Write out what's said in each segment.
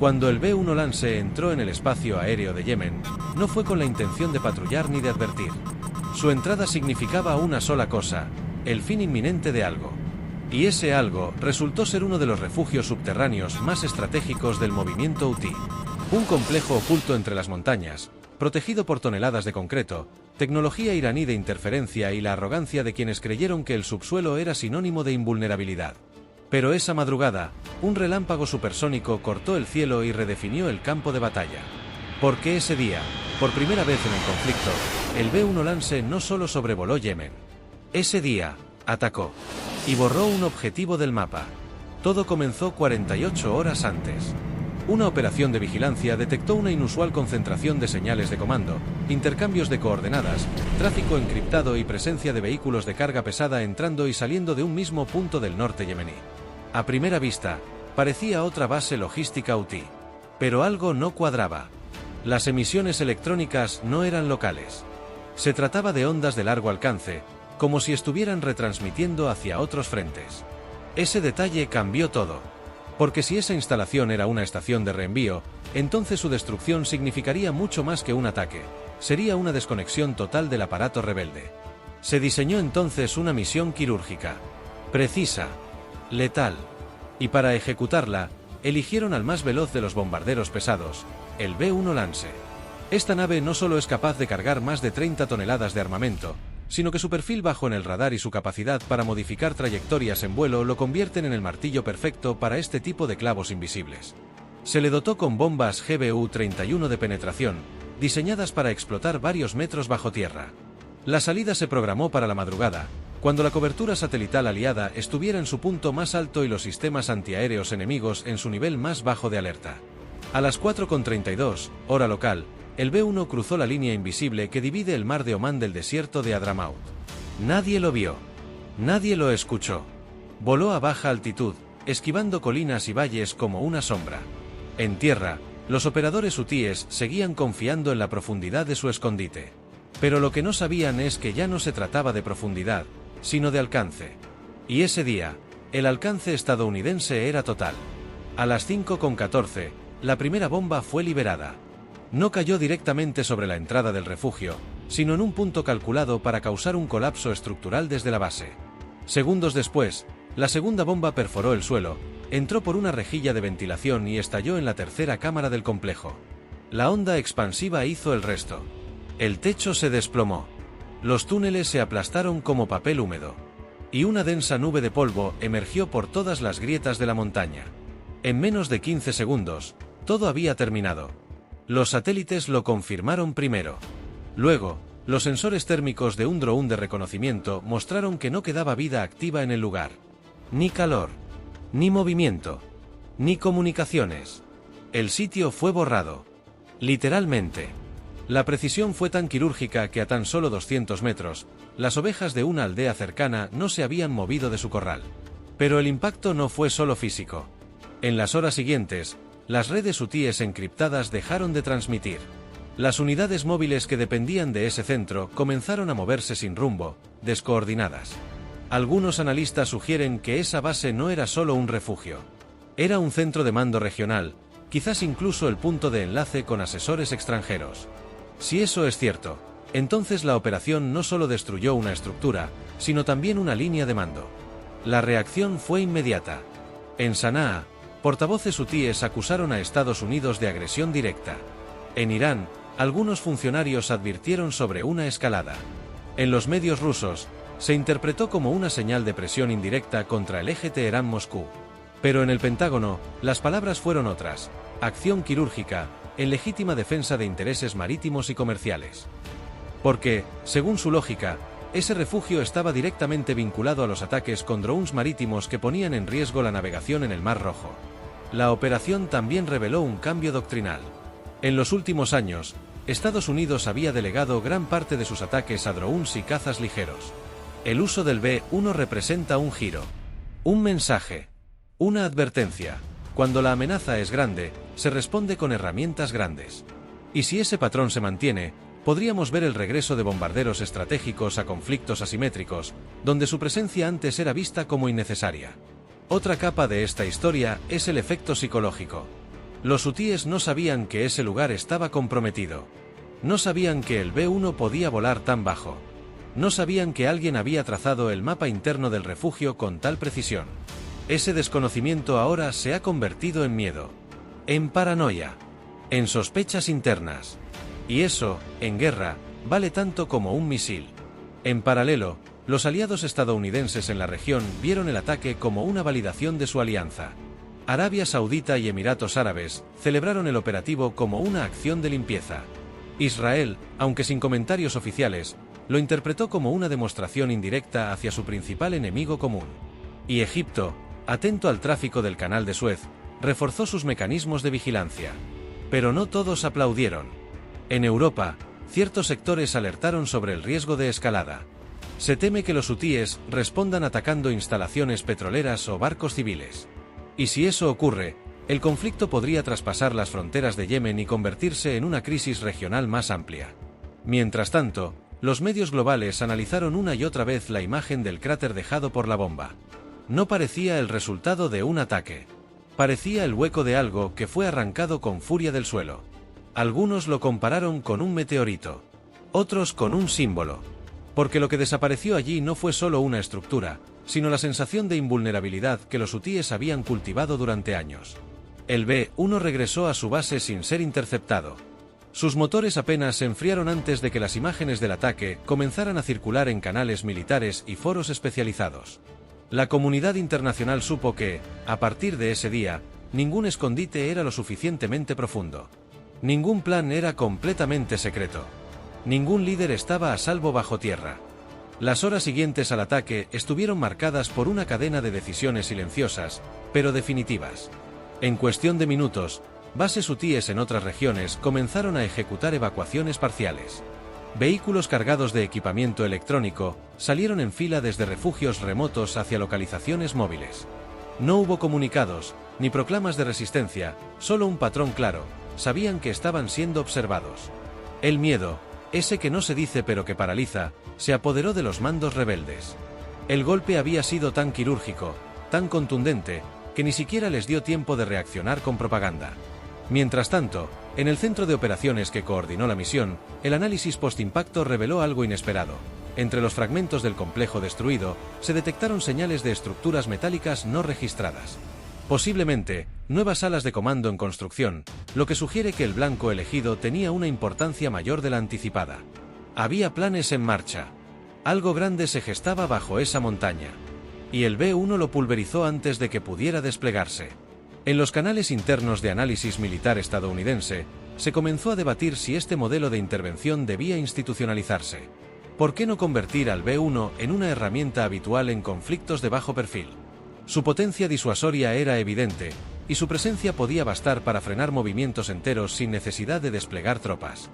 Cuando el B-1 Lance entró en el espacio aéreo de Yemen, no fue con la intención de patrullar ni de advertir. Su entrada significaba una sola cosa: el fin inminente de algo. Y ese algo resultó ser uno de los refugios subterráneos más estratégicos del movimiento Houthi. Un complejo oculto entre las montañas, protegido por toneladas de concreto, tecnología iraní de interferencia y la arrogancia de quienes creyeron que el subsuelo era sinónimo de invulnerabilidad. Pero esa madrugada, un relámpago supersónico cortó el cielo y redefinió el campo de batalla. Porque ese día, por primera vez en el conflicto, el B-1 Lance no solo sobrevoló Yemen. Ese día, atacó. Y borró un objetivo del mapa. Todo comenzó 48 horas antes. Una operación de vigilancia detectó una inusual concentración de señales de comando, intercambios de coordenadas, tráfico encriptado y presencia de vehículos de carga pesada entrando y saliendo de un mismo punto del norte yemení. A primera vista, parecía otra base logística Houthi. Pero algo no cuadraba. Las emisiones electrónicas no eran locales. Se trataba de ondas de largo alcance, como si estuvieran retransmitiendo hacia otros frentes. Ese detalle cambió todo. Porque si esa instalación era una estación de reenvío, entonces su destrucción significaría mucho más que un ataque. Sería una desconexión total del aparato rebelde. Se diseñó entonces una misión quirúrgica. Precisa. Letal. Y para ejecutarla, eligieron al más veloz de los bombarderos pesados, el B-1 Lance. Esta nave no solo es capaz de cargar más de 30 toneladas de armamento, sino que su perfil bajo en el radar y su capacidad para modificar trayectorias en vuelo lo convierten en el martillo perfecto para este tipo de clavos invisibles. Se le dotó con bombas GBU-31 de penetración, diseñadas para explotar varios metros bajo tierra. La salida se programó para la madrugada, cuando la cobertura satelital aliada estuviera en su punto más alto y los sistemas antiaéreos enemigos en su nivel más bajo de alerta. A las 4:32, hora local, el B-1 cruzó la línea invisible que divide el mar de Omán del desierto de Hadramaut. Nadie lo vio. Nadie lo escuchó. Voló a baja altitud, esquivando colinas y valles como una sombra. En tierra, los operadores hutíes seguían confiando en la profundidad de su escondite. Pero lo que no sabían es que ya no se trataba de profundidad, sino de alcance. Y ese día, el alcance estadounidense era total. A las 5:14, la primera bomba fue liberada. No cayó directamente sobre la entrada del refugio, sino en un punto calculado para causar un colapso estructural desde la base. Segundos después, la segunda bomba perforó el suelo, entró por una rejilla de ventilación y estalló en la tercera cámara del complejo. La onda expansiva hizo el resto. El techo se desplomó. Los túneles se aplastaron como papel húmedo. Y una densa nube de polvo emergió por todas las grietas de la montaña. En menos de 15 segundos, todo había terminado. Los satélites lo confirmaron primero. Luego, los sensores térmicos de un dron de reconocimiento mostraron que no quedaba vida activa en el lugar. Ni calor, ni movimiento, ni comunicaciones. El sitio fue borrado. Literalmente. La precisión fue tan quirúrgica que a tan solo 200 metros, las ovejas de una aldea cercana no se habían movido de su corral. Pero el impacto no fue solo físico. En las horas siguientes, las redes hutíes encriptadas dejaron de transmitir. Las unidades móviles que dependían de ese centro comenzaron a moverse sin rumbo, descoordinadas. Algunos analistas sugieren que esa base no era solo un refugio. Era un centro de mando regional, quizás incluso el punto de enlace con asesores extranjeros. Si eso es cierto, entonces la operación no solo destruyó una estructura, sino también una línea de mando. La reacción fue inmediata. En Sanaa, portavoces hutíes acusaron a Estados Unidos de agresión directa. En Irán, algunos funcionarios advirtieron sobre una escalada. En los medios rusos, se interpretó como una señal de presión indirecta contra el eje Teherán-Moscú. Pero en el Pentágono, las palabras fueron otras: acción quirúrgica, en legítima defensa de intereses marítimos y comerciales. Porque, según su lógica, ese refugio estaba directamente vinculado a los ataques con drones marítimos que ponían en riesgo la navegación en el Mar Rojo. La operación también reveló un cambio doctrinal. En los últimos años, Estados Unidos había delegado gran parte de sus ataques a drones y cazas ligeros. El uso del B-1 representa un giro. Un mensaje. Una advertencia. Cuando la amenaza es grande, se responde con herramientas grandes. Y si ese patrón se mantiene, podríamos ver el regreso de bombarderos estratégicos a conflictos asimétricos, donde su presencia antes era vista como innecesaria. Otra capa de esta historia es el efecto psicológico. Los hutíes no sabían que ese lugar estaba comprometido. No sabían que el B-1 podía volar tan bajo. No sabían que alguien había trazado el mapa interno del refugio con tal precisión. Ese desconocimiento ahora se ha convertido en miedo, en paranoia, en sospechas internas. Y eso, en guerra, vale tanto como un misil. En paralelo, los aliados estadounidenses en la región vieron el ataque como una validación de su alianza. Arabia Saudita y Emiratos Árabes celebraron el operativo como una acción de limpieza. Israel, aunque sin comentarios oficiales, lo interpretó como una demostración indirecta hacia su principal enemigo común. Y Egipto, atento al tráfico del Canal de Suez, reforzó sus mecanismos de vigilancia. Pero no todos aplaudieron. En Europa, ciertos sectores alertaron sobre el riesgo de escalada. Se teme que los hutíes respondan atacando instalaciones petroleras o barcos civiles. Y si eso ocurre, el conflicto podría traspasar las fronteras de Yemen y convertirse en una crisis regional más amplia. Mientras tanto, los medios globales analizaron una y otra vez la imagen del cráter dejado por la bomba. No parecía el resultado de un ataque. Parecía el hueco de algo que fue arrancado con furia del suelo. Algunos lo compararon con un meteorito. Otros con un símbolo. Porque lo que desapareció allí no fue solo una estructura, sino la sensación de invulnerabilidad que los hutíes habían cultivado durante años. El B-1 regresó a su base sin ser interceptado. Sus motores apenas se enfriaron antes de que las imágenes del ataque comenzaran a circular en canales militares y foros especializados. La comunidad internacional supo que, a partir de ese día, ningún escondite era lo suficientemente profundo. Ningún plan era completamente secreto. Ningún líder estaba a salvo bajo tierra. Las horas siguientes al ataque estuvieron marcadas por una cadena de decisiones silenciosas, pero definitivas. En cuestión de minutos, bases hutíes en otras regiones comenzaron a ejecutar evacuaciones parciales. Vehículos cargados de equipamiento electrónico salieron en fila desde refugios remotos hacia localizaciones móviles. No hubo comunicados, ni proclamas de resistencia, solo un patrón claro: sabían que estaban siendo observados. El miedo, ese que no se dice pero que paraliza, se apoderó de los mandos rebeldes. El golpe había sido tan quirúrgico, tan contundente, que ni siquiera les dio tiempo de reaccionar con propaganda. Mientras tanto, en el centro de operaciones que coordinó la misión, el análisis postimpacto reveló algo inesperado. Entre los fragmentos del complejo destruido, se detectaron señales de estructuras metálicas no registradas. Posiblemente, nuevas salas de comando en construcción, lo que sugiere que el blanco elegido tenía una importancia mayor de la anticipada. Había planes en marcha. Algo grande se gestaba bajo esa montaña. Y el B-1 lo pulverizó antes de que pudiera desplegarse. En los canales internos de análisis militar estadounidense, se comenzó a debatir si este modelo de intervención debía institucionalizarse. ¿Por qué no convertir al B-1 en una herramienta habitual en conflictos de bajo perfil? Su potencia disuasoria era evidente, y su presencia podía bastar para frenar movimientos enteros sin necesidad de desplegar tropas.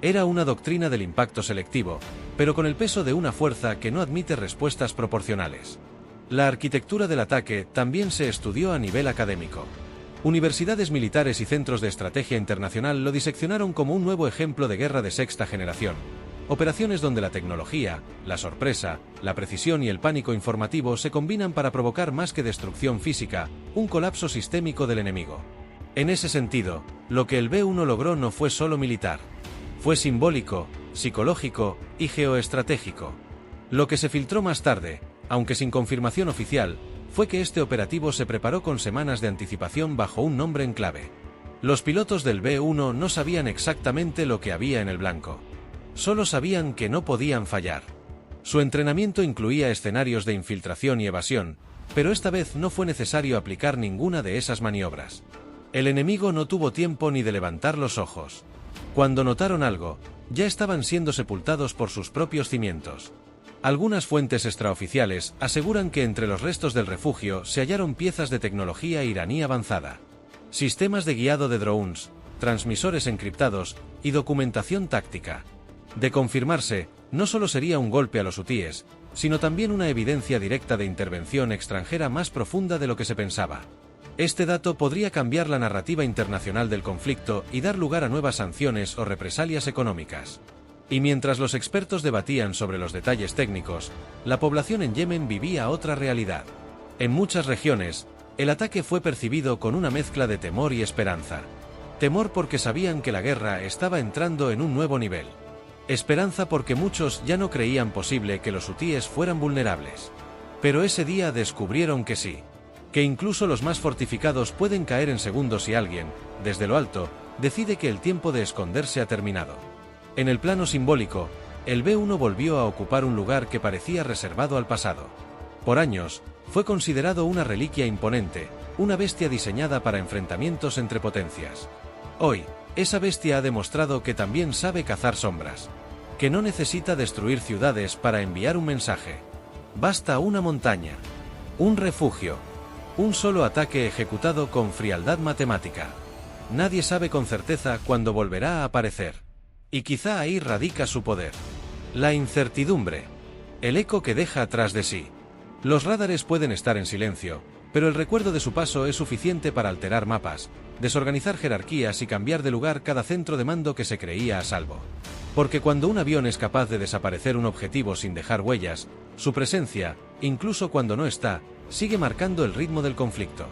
Era una doctrina del impacto selectivo, pero con el peso de una fuerza que no admite respuestas proporcionales. La arquitectura del ataque también se estudió a nivel académico. Universidades militares y centros de estrategia internacional lo diseccionaron como un nuevo ejemplo de guerra de sexta generación. Operaciones donde la tecnología, la sorpresa, la precisión y el pánico informativo se combinan para provocar más que destrucción física, un colapso sistémico del enemigo. En ese sentido, lo que el B-1 logró no fue solo militar. Fue simbólico, psicológico y geoestratégico. Lo que se filtró más tarde, aunque sin confirmación oficial, fue que este operativo se preparó con semanas de anticipación bajo un nombre en clave. Los pilotos del B-1 no sabían exactamente lo que había en el blanco. Solo sabían que no podían fallar. Su entrenamiento incluía escenarios de infiltración y evasión, pero esta vez no fue necesario aplicar ninguna de esas maniobras. El enemigo no tuvo tiempo ni de levantar los ojos. Cuando notaron algo, ya estaban siendo sepultados por sus propios cimientos. Algunas fuentes extraoficiales aseguran que entre los restos del refugio se hallaron piezas de tecnología iraní avanzada, sistemas de guiado de drones, transmisores encriptados y documentación táctica. De confirmarse, no solo sería un golpe a los hutíes, sino también una evidencia directa de intervención extranjera más profunda de lo que se pensaba. Este dato podría cambiar la narrativa internacional del conflicto y dar lugar a nuevas sanciones o represalias económicas. Y mientras los expertos debatían sobre los detalles técnicos, la población en Yemen vivía otra realidad. En muchas regiones, el ataque fue percibido con una mezcla de temor y esperanza. Temor porque sabían que la guerra estaba entrando en un nuevo nivel. Esperanza porque muchos ya no creían posible que los hutíes fueran vulnerables. Pero ese día descubrieron que sí. Que incluso los más fortificados pueden caer en segundos si alguien, desde lo alto, decide que el tiempo de esconderse ha terminado. En el plano simbólico, el B-1 volvió a ocupar un lugar que parecía reservado al pasado. Por años, fue considerado una reliquia imponente, una bestia diseñada para enfrentamientos entre potencias. Hoy, esa bestia ha demostrado que también sabe cazar sombras. Que no necesita destruir ciudades para enviar un mensaje. Basta una montaña. Un refugio. Un solo ataque ejecutado con frialdad matemática. Nadie sabe con certeza cuándo volverá a aparecer. Y quizá ahí radica su poder. La incertidumbre. El eco que deja atrás de sí. Los radares pueden estar en silencio, pero el recuerdo de su paso es suficiente para alterar mapas, desorganizar jerarquías y cambiar de lugar cada centro de mando que se creía a salvo. Porque cuando un avión es capaz de desaparecer un objetivo sin dejar huellas, su presencia, incluso cuando no está, sigue marcando el ritmo del conflicto.